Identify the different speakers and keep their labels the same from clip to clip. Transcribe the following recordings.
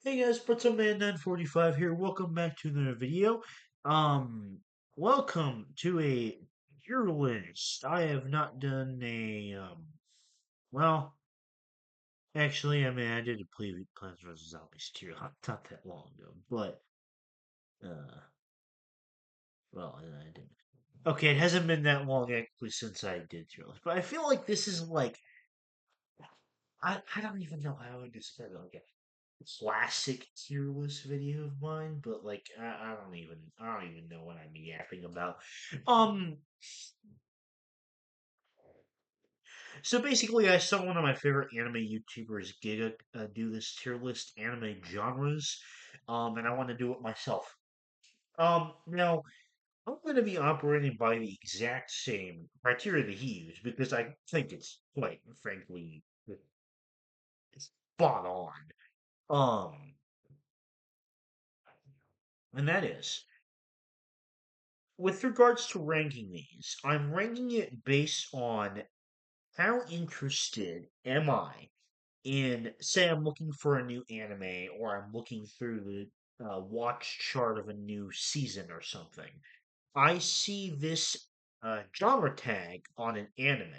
Speaker 1: Hey guys, Pretzel Man 945 here. Welcome back to another video. Um, Welcome to a tier list. I have not done well, actually, I did a Plants vs. Zombies tier not that long ago, but, uh, I didn't. Okay, it hasn't been that long actually since I did tier list, but I feel like this is like, I don't even know how I would describe it. Like, classic tier list video of mine, but like I don't even know what I'm yapping about. Um so basically I saw one of my favorite anime YouTubers Giga do this tier list anime genres. And I want to do it myself. Now I'm going to be operating by the exact same criteria that he used because I think it's quite frankly it's spot on. Um and that is with regards to ranking these, I'm ranking it based on how interested am I in, say, I'm looking for a new anime or I'm looking through the watch chart of a new season or something. I see this genre tag on an anime.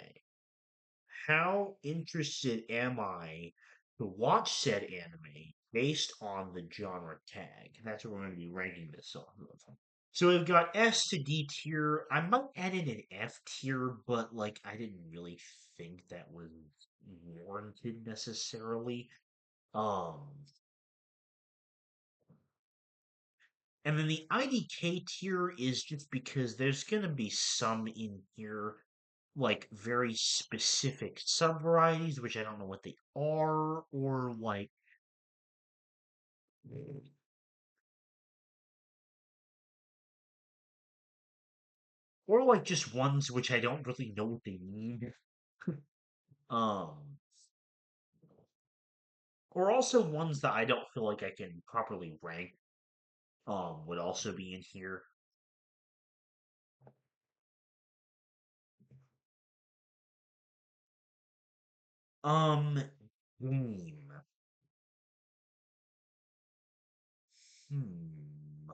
Speaker 1: How interested am I to watch said anime based on the genre tag? That's what we're going to be ranking this on. So we've got S to D tier. I might add in an F tier, but like I didn't really think that was warranted necessarily. Um, and then the IDK tier is just because there's gonna be some in here, like very specific sub varieties, which I don't know what they are, or like just ones which I don't really know what they mean. Um, or also ones that I don't feel like I can properly rank would also be in here. Um, theme. Hmm.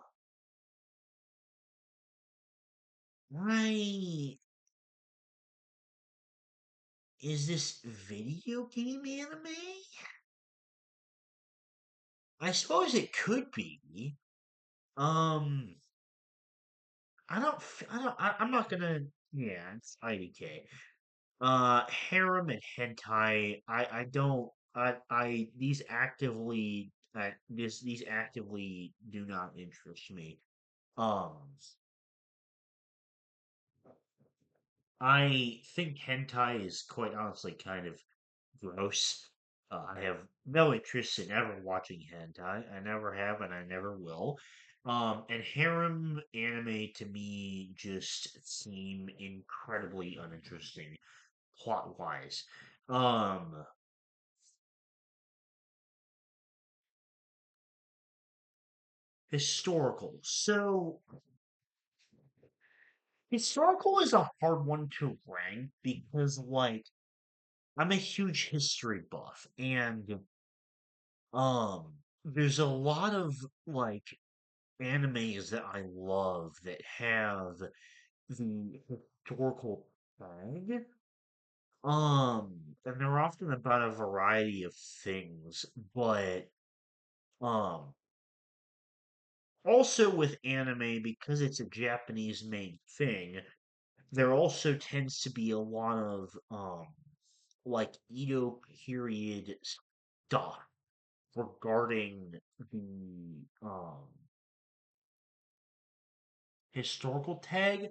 Speaker 1: Why is this video game anime? I suppose it could be. Um, I'm not gonna. Yeah, it's IDK. Harem and hentai. I don't. These actively do not interest me. Um, I think hentai is quite honestly kind of gross. I have no interest in ever watching hentai. I never have, and I never will. And harem anime to me just seem incredibly uninteresting plot wise. Um, Historical. So historical is a hard one to rank because, like, I'm a huge history buff, and there's a lot of like animes that I love that have the historical tag. And they're often about a variety of things, but um, also with anime, because it's a Japanese made thing, there also tends to be a lot of like Edo period stuff regarding the historical tag,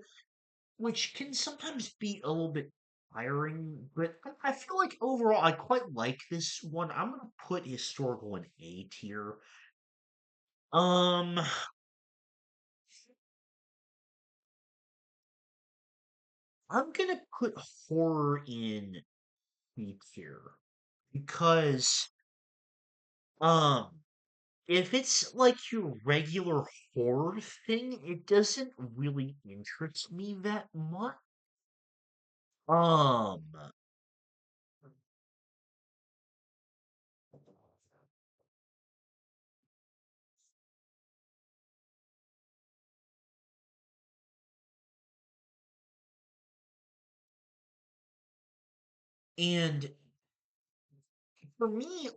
Speaker 1: which can sometimes be a little bit tiring, but I feel like overall I quite like this one. I'm gonna put historical in A tier. Um, I'm gonna put horror in B tier because um if it's like your regular horror thing, it doesn't really interest me that much. Um, And for me,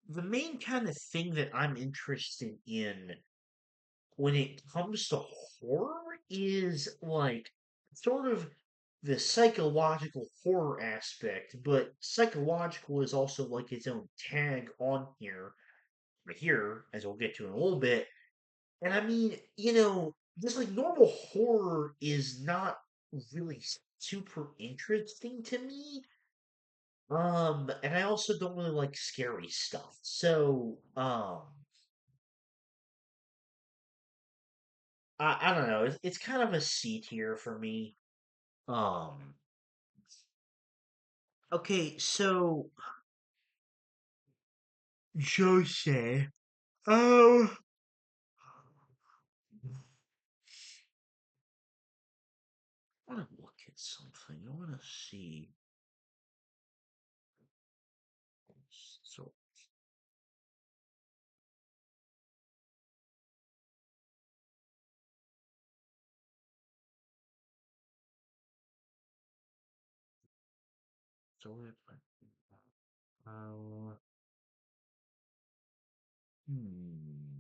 Speaker 1: the main kind of thing that I'm interested in when it comes to horror is sort of the psychological horror aspect, but psychological is also like its own tag on here, as we'll get to in a little bit. And I mean, just like normal horror is not really super interesting to me. And I also don't really like scary stuff. So, I don't know. It's kind of a C tier for me. Um, okay, so Jose, oh, I want to look at something. I want to see. So, if uh, hmm.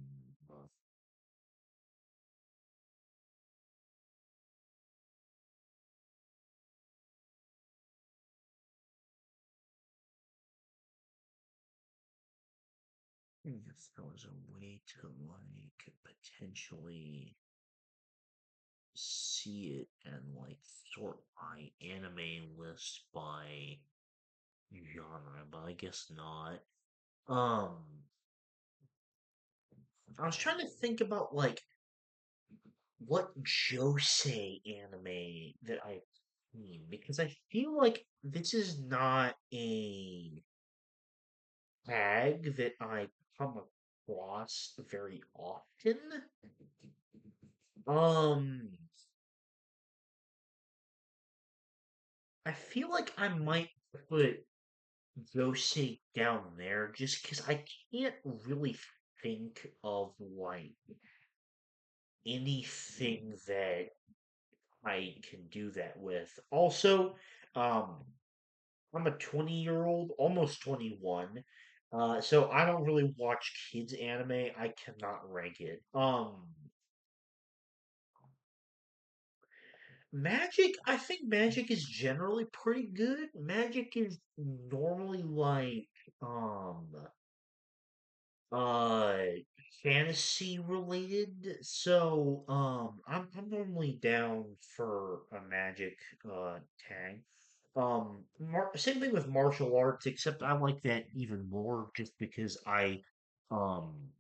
Speaker 1: If there was a way to potentially see it and sort my anime list by genre, but I guess not. Um, I was trying to think about what Josei anime that I've seen because I feel like this is not a tag that I come across very often. Um, I feel like I might put Yosei down there just because I can't really think of anything that I can do that with. Also, um, I'm a 20-year-old, almost 21. So I don't really watch kids anime. I cannot rank it. Magic, I think Magic is generally pretty good. Magic is normally um uh fantasy related. So I'm normally down for a magic tag. Same thing with martial arts, except I like that even more just because um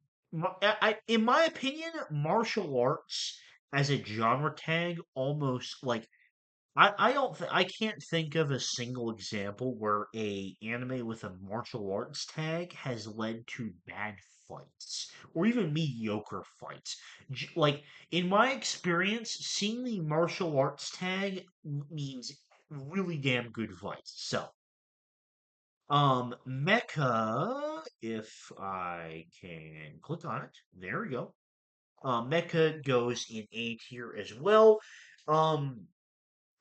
Speaker 1: in my opinion, martial arts as a genre tag almost I don't I can't think of a single example where a anime with a martial arts tag has led to bad fights or even mediocre fights. Like in my experience, seeing the martial arts tag means really damn good fights. So, Mecha, if I can click on it, there we go. Mecha goes in A tier as well. Um,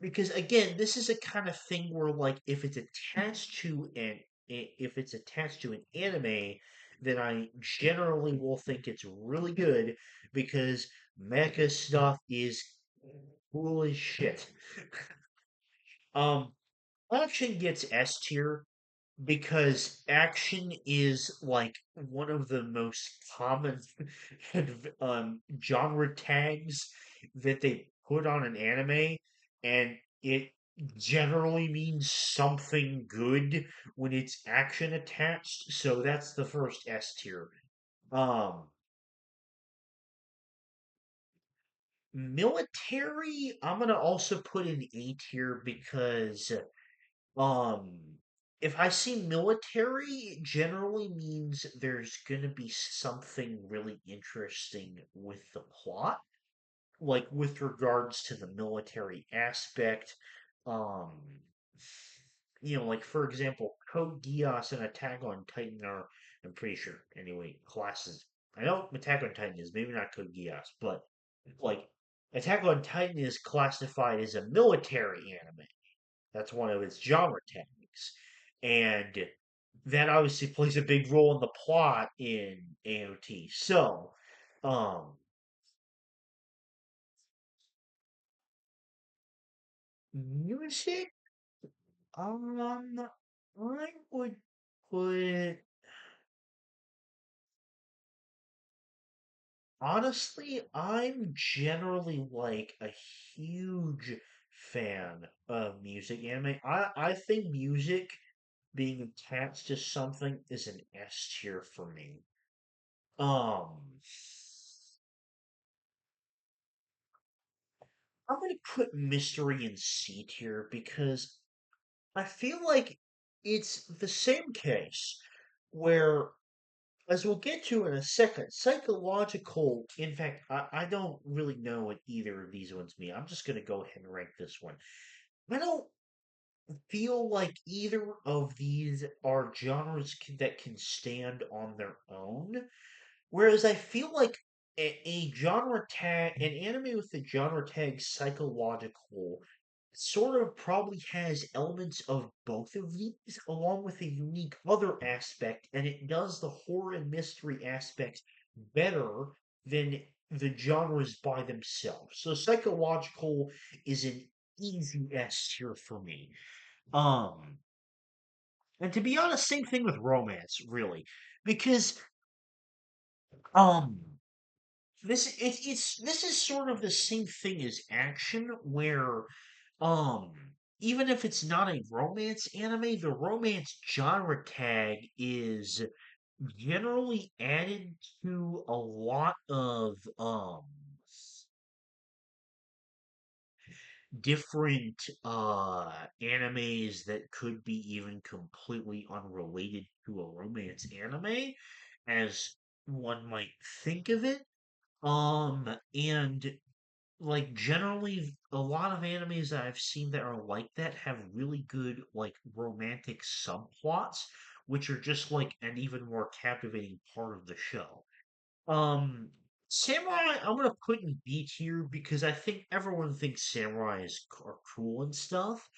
Speaker 1: because again, this is a kind of thing where if it's attached to if it's attached to an anime, then I generally will think it's really good because mecha stuff is cool as shit. Um, Action gets S tier because action is one of the most common genre tags that they put on an anime, and it generally means something good when it's action attached. So that's the first S tier. Um, Military, I'm gonna also put in A tier because um, if I see military, it generally means there's gonna be something really interesting with the plot, like with regards to the military aspect. Um, like for example, Code Geass and Attack on Titan are, I'm pretty sure, anyway, classes. I know Attack on Titan is maybe not Code Geass, but like Attack on Titan is classified as a military anime. That's one of its genre tags. And that obviously plays a big role in the plot in AOT. So, um, music, I would put, honestly, I'm generally like a huge fan of music anime. I think music being attached to something is an S tier for me. Um, I'm gonna put mystery in C tier because I feel like it's the same case where, as we'll get to in a second, psychological. In fact, I don't really know what either of these ones mean. I'm just gonna go ahead and rank this one. I don't feel like either of these are genres that can stand on their own. Whereas I feel like a genre tag, an anime with the genre tag psychological, sort of probably has elements of both of these, along with a unique other aspect, and it does the horror and mystery aspects better than the genres by themselves. So psychological is an easy S tier for me. Um, and to be honest, same thing with romance, really, because um this is sort of the same thing as action where um even if it's not a romance anime, the romance genre tag is generally added to a lot of different animes that could be even completely unrelated to a romance anime as one might think of it. And like generally a lot of animes that I've seen that are like that have really good like romantic subplots, which are just like an even more captivating part of the show. Um, Samurai, I'm gonna put in B tier because I think everyone thinks samurai are cool and stuff.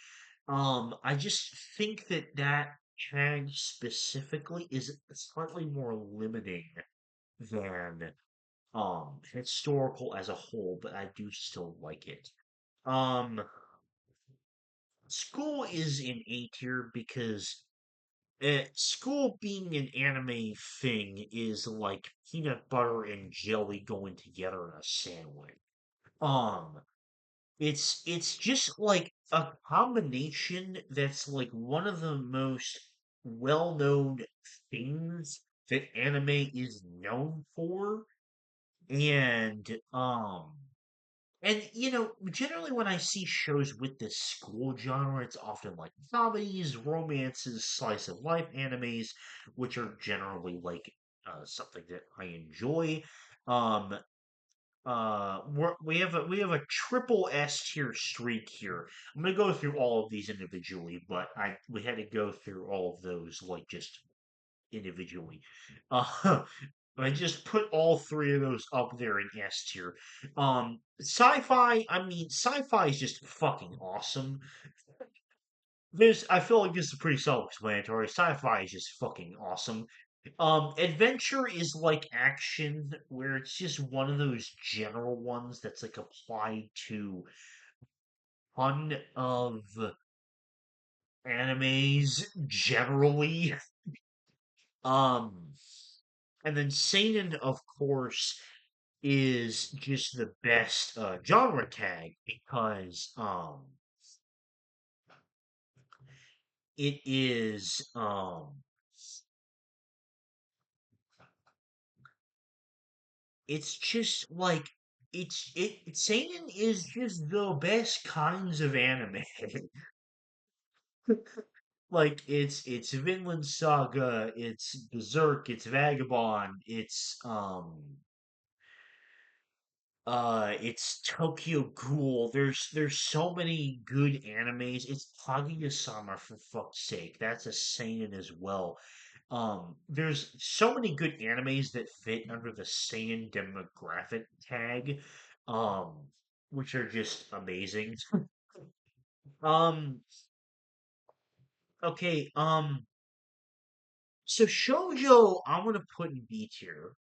Speaker 1: I just think that that tag specifically is slightly more limiting than historical as a whole, but I do still like it. Um, School is in A tier because school being an anime thing is like peanut butter and jelly going together in a sandwich. Um, it's just like a combination that's like one of the most well-known things that anime is known for, and generally when I see shows with this school genre, it's often like comedies, romances, slice of life animes, which are generally like something that I enjoy. Um, we have a triple S tier streak here. I'm gonna go through all of these individually, but I we had to go through all of those like just individually. Uh, I just put all three of those up there in S tier. Sci-fi. I mean, sci-fi is just fucking awesome. I feel like this is pretty self-explanatory. Sci-fi is just fucking awesome. Adventure is like action, where it's just one of those general ones that's like applied to ton of animes generally. Um, and then seinen, of course, is just the best genre tag because it is it's just like seinen is just the best kinds of anime. Like it's Vinland Saga, it's Berserk, it's Vagabond, it's Tokyo Ghoul. There's so many good animes. It's Kaguya-sama for fuck's sake. That's a seinen as well. There's so many good animes that fit under the seinen demographic tag, um, which are just amazing. Um, Okay, so shoujo I'm gonna put in B tier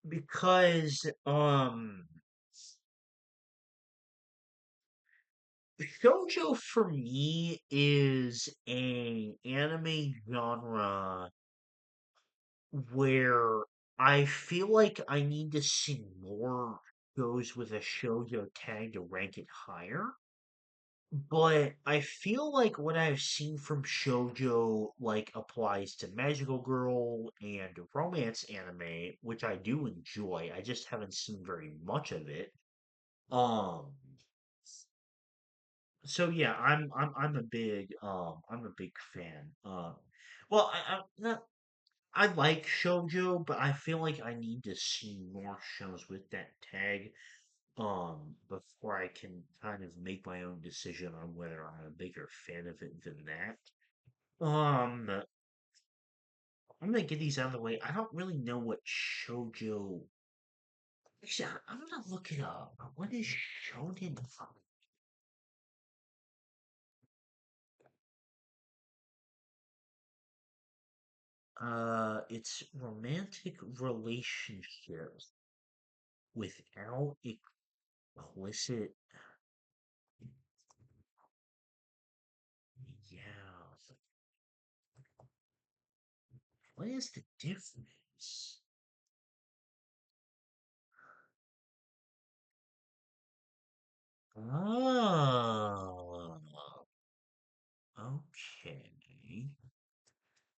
Speaker 1: because shoujo for me is a anime genre where I feel like I need to see more shows with a shoujo tag to rank it higher. But I feel like what I've seen from shoujo like applies to magical girl and romance anime, which I do enjoy. I just haven't seen very much of it. Um, so yeah, I'm a big fan. Well, I'm not I like shoujo, but I feel like I need to see more shows with that tag before I can kind of make my own decision on whether I'm a bigger fan of it than that. Um, I'm gonna get these out of the way. I don't really know what shoujo. Actually, I'm gonna look it up. What is shonen? It's romantic relationships without explicit. Yeah, what is the difference? Oh, okay.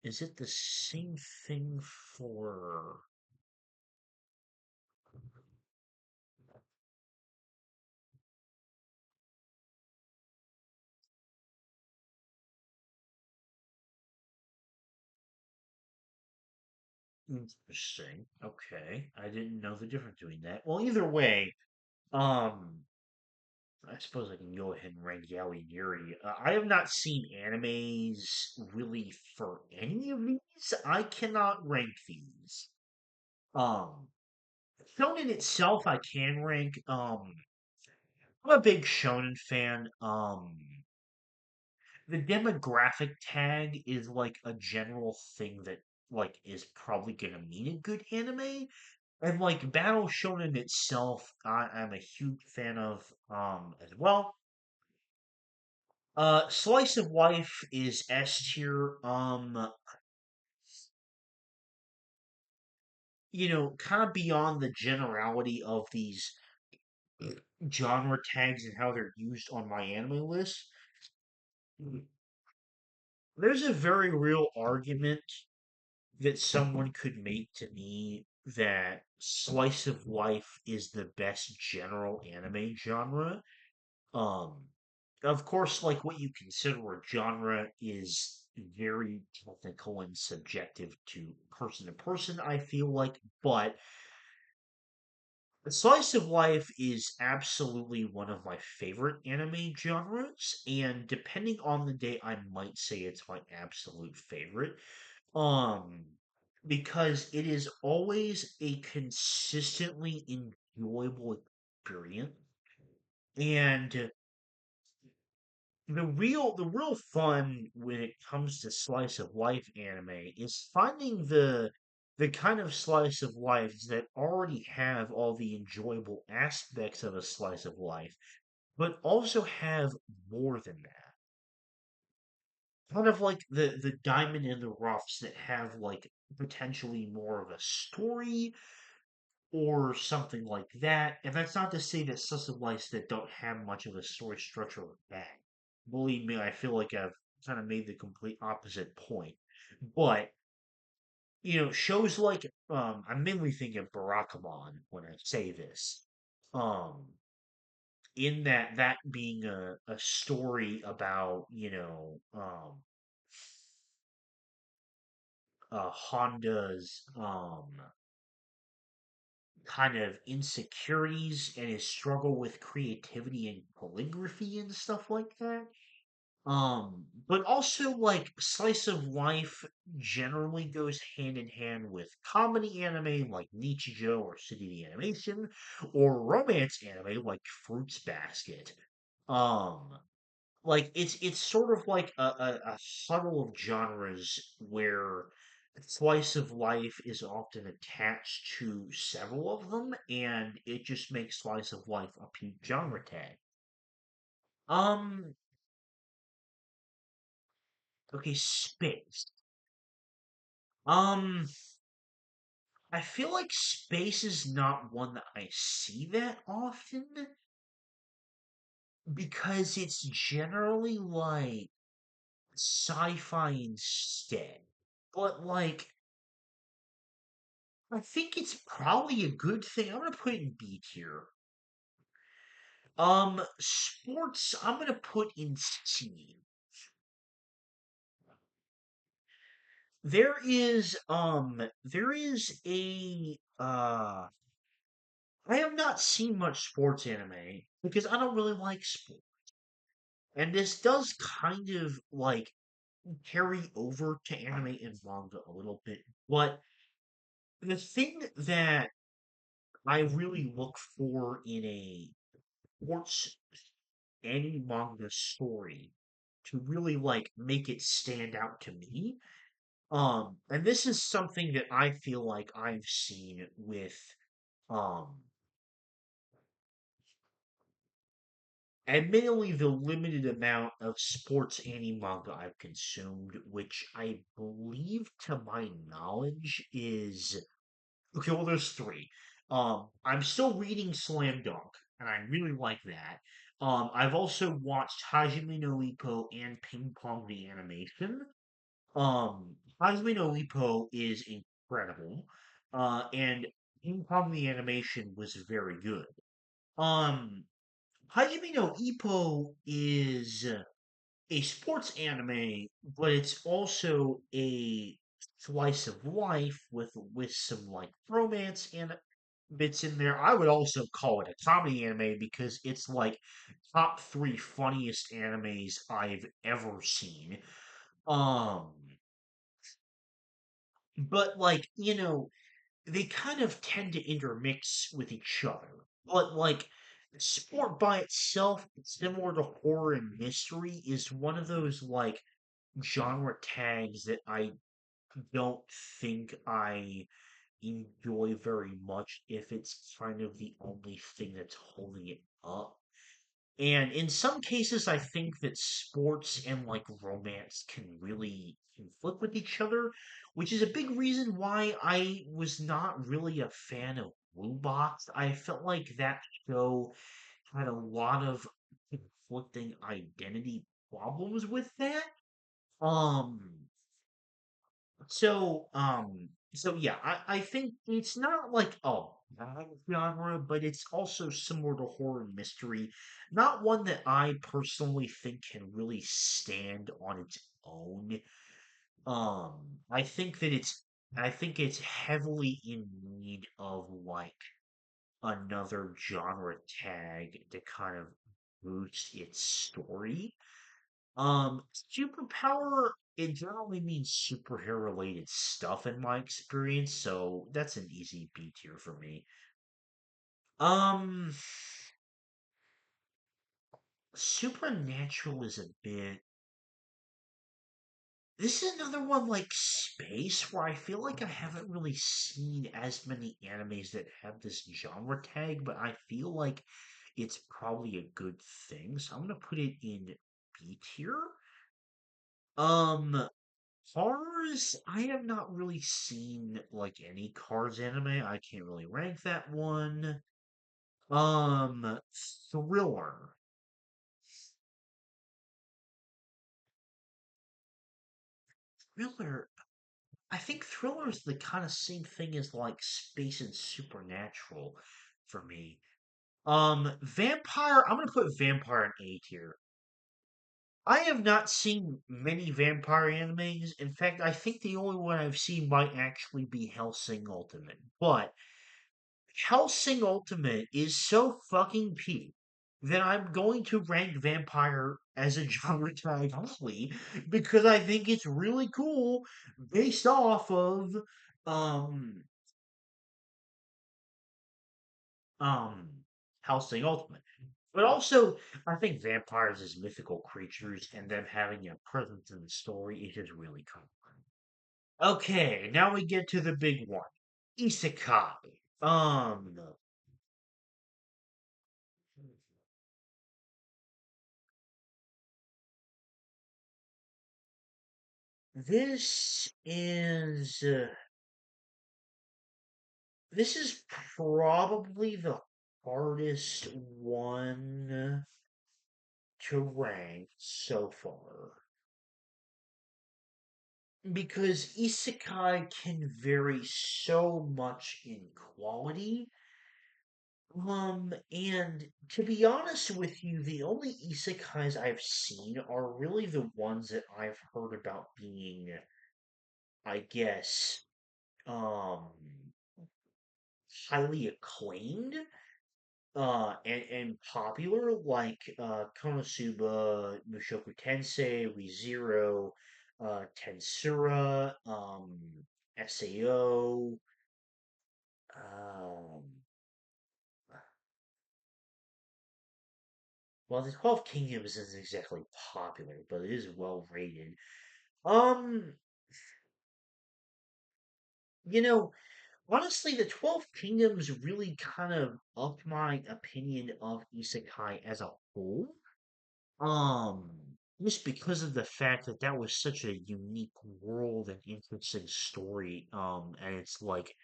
Speaker 1: Is it the same thing for? Interesting. Okay, I didn't know the difference between that. Well, either way, um, I suppose I can go ahead and rank Yaoi Yuri. I have not seen animes really for any of these. I cannot rank these. Um, Shonen itself, I can rank. I'm a big Shonen fan. The demographic tag is like a general thing that like is probably gonna mean a good anime. And like Battle Shonen itself, I'm a huge fan of as well. Slice of Life is S tier. Kind of beyond the generality of these genre tags and how they're used on my anime list. There's a very real argument that someone could make to me that slice of life is the best general anime genre. Um, of course, like what you consider a genre is very technical and subjective to person, I feel like, but slice of life is absolutely one of my favorite anime genres, and depending on the day, I might say it's my absolute favorite. Um, because it is always a consistently enjoyable experience. And the real fun when it comes to slice of life anime is finding the kind of slice of life that already have all the enjoyable aspects of a slice of life, but also have more than that. Kind of like the diamond in the roughs that have like potentially more of a story or something like that. And that's not to say that lives that don't have much of a story structure are bad. Believe me, I feel like I've kind of made the complete opposite point. But shows like I'm mainly thinking of Barakamon when I say this. Um, in that being a story about Honda's kind of insecurities and his struggle with creativity and calligraphy and stuff like that. But also like slice of life generally goes hand in hand with comedy anime like Nichijou or City the Animation, or romance anime like Fruits Basket. Um, Like it's sort of like a huddle of genres where slice of life is often attached to several of them, and it just makes slice of life a peak genre tag. Um, okay, space. Um, I feel like space is not one that I see that often because it's generally like sci-fi instead. But like I think it's probably a good thing. I'm gonna put it in B tier. Sports, I'm gonna put in C. There is a I have not seen much sports anime because I don't really like sport. And this does kind of like carry over to anime and manga a little bit. But the thing that I really look for in a sports any manga story to really like make it stand out to me. And this is something that I feel like I've seen with um admittedly the limited amount of sports anime manga I've consumed, which I believe to my knowledge is okay, well there's three. I'm still reading Slam Dunk, and I really like that. I've also watched Hajime no Ippo and Ping Pong the animation. Hajime no Ippo is incredible, and Ping Pong the animation was very good. Um, Hajime no Ippo is a sports anime, but it's also a slice of life with some like romance and bits in there. I would also call it a comedy anime because it's like top three funniest animes I've ever seen. Um, but like, they kind of tend to intermix with each other. But like sport by itself, similar to horror and mystery, is one of those like genre tags that I don't think I enjoy very much if it's kind of the only thing that's holding it up. And in some cases, I think that sports and like romance can really conflict with each other, which is a big reason why I was not really a fan of Blue Box. I felt like that show had a lot of conflicting identity problems with that. Um, so yeah, I think it's not like a bad genre, but it's also similar to horror and mystery. Not one that I personally think can really stand on its own. I think that I think it's heavily in need of like another genre tag to kind of boost its story. Superpower, it generally means superhero related stuff in my experience, so that's an easy B tier for me. Um, Supernatural is a bit. This is another one like Space, where I feel like I haven't really seen as many animes that have this genre tag, but I feel like it's probably a good thing, so I'm gonna put it in B tier. Um, Cars, I have not really seen like any Cars anime. I can't really rank that one. Um, Thriller. Thriller. I think Thriller is the kind of same thing as like Space and Supernatural for me. Vampire. I'm gonna put Vampire in A tier. I have not seen many vampire animes. In fact, I think the only one I've seen might actually be Hellsing Ultimate. But Hellsing Ultimate is so fucking peak that I'm going to rank Vampire as a genre tag only because I think it's really cool based off of um um Hellsing Ultimate. But also, I think vampires as mythical creatures and them having a presence in the story is just really cool. Okay, now we get to the big one. Isekai. This is this is probably the hardest one to rank so far because isekai can vary so much in quality. And to be honest with you, the only isekais I've seen are really the ones that I've heard about being, I guess, um, highly acclaimed, and popular, like, Konosuba, Mushoku Tensei, ReZero, Tensura, SAO, um, well, the 12 Kingdoms isn't exactly popular, but it is well rated. Um, you know, honestly, the 12 Kingdoms really kind of upped my opinion of isekai as a whole. Um, just because of the fact that that was such a unique world and interesting story. And it's like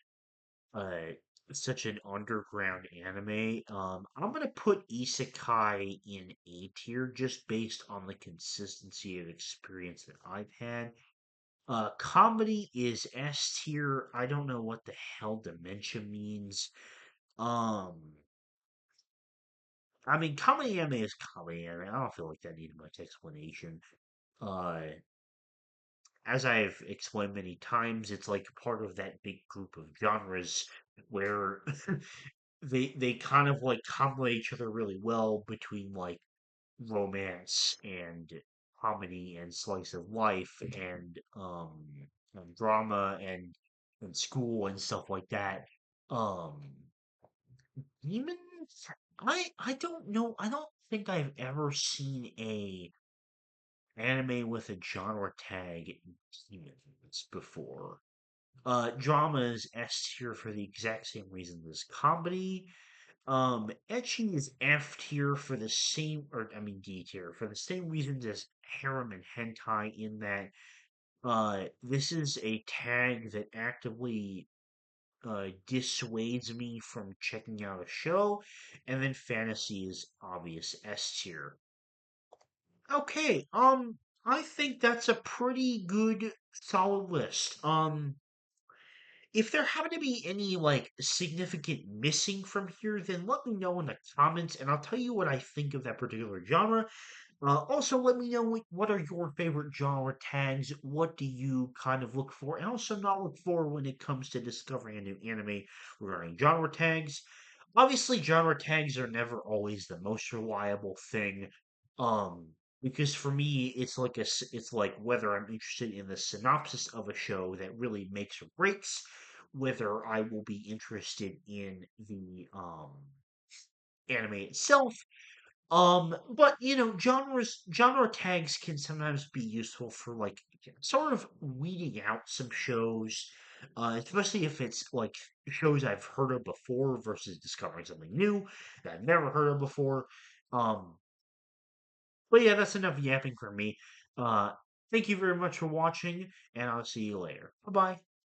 Speaker 1: uh such an underground anime. I'm gonna put Isekai in A tier just based on the consistency of experience that I've had. Comedy is S tier. I don't know what the hell dementia means. Um, I mean, comedy anime is comedy anime. I don't feel like that needed much explanation. Uh, as I've explained many times, it's like part of that big group of genres where they kind of like complement each other really well between like romance and comedy and slice of life and drama and school and stuff like that. Um Demons I don't know. I don't think I've ever seen a anime with a genre tag demons before. Drama is S tier for the exact same reason as comedy. Etching is F tier for the same, or I mean D tier for the same reasons as harem and hentai. In that, this is a tag that actively dissuades me from checking out a show, and then fantasy is obvious S tier. Okay, I think that's a pretty good solid list. If there happen to be any like significant missing from here, then let me know in the comments, and I'll tell you what I think of that particular genre. Also, let me know what are your favorite genre tags. What do you kind of look for, and also not look for when it comes to discovering a new anime regarding genre tags. Obviously, genre tags are never always the most reliable thing. Um, because for me, it's like whether I'm interested in the synopsis of a show that really makes or breaks whether I will be interested in the anime itself. But genre tags can sometimes be useful for like sort of weeding out some shows, especially if it's like shows I've heard of before versus discovering something new that I've never heard of before. Um, but yeah, that's enough yapping for me. Uh, Thank you very much for watching, and I'll see you later. Bye bye.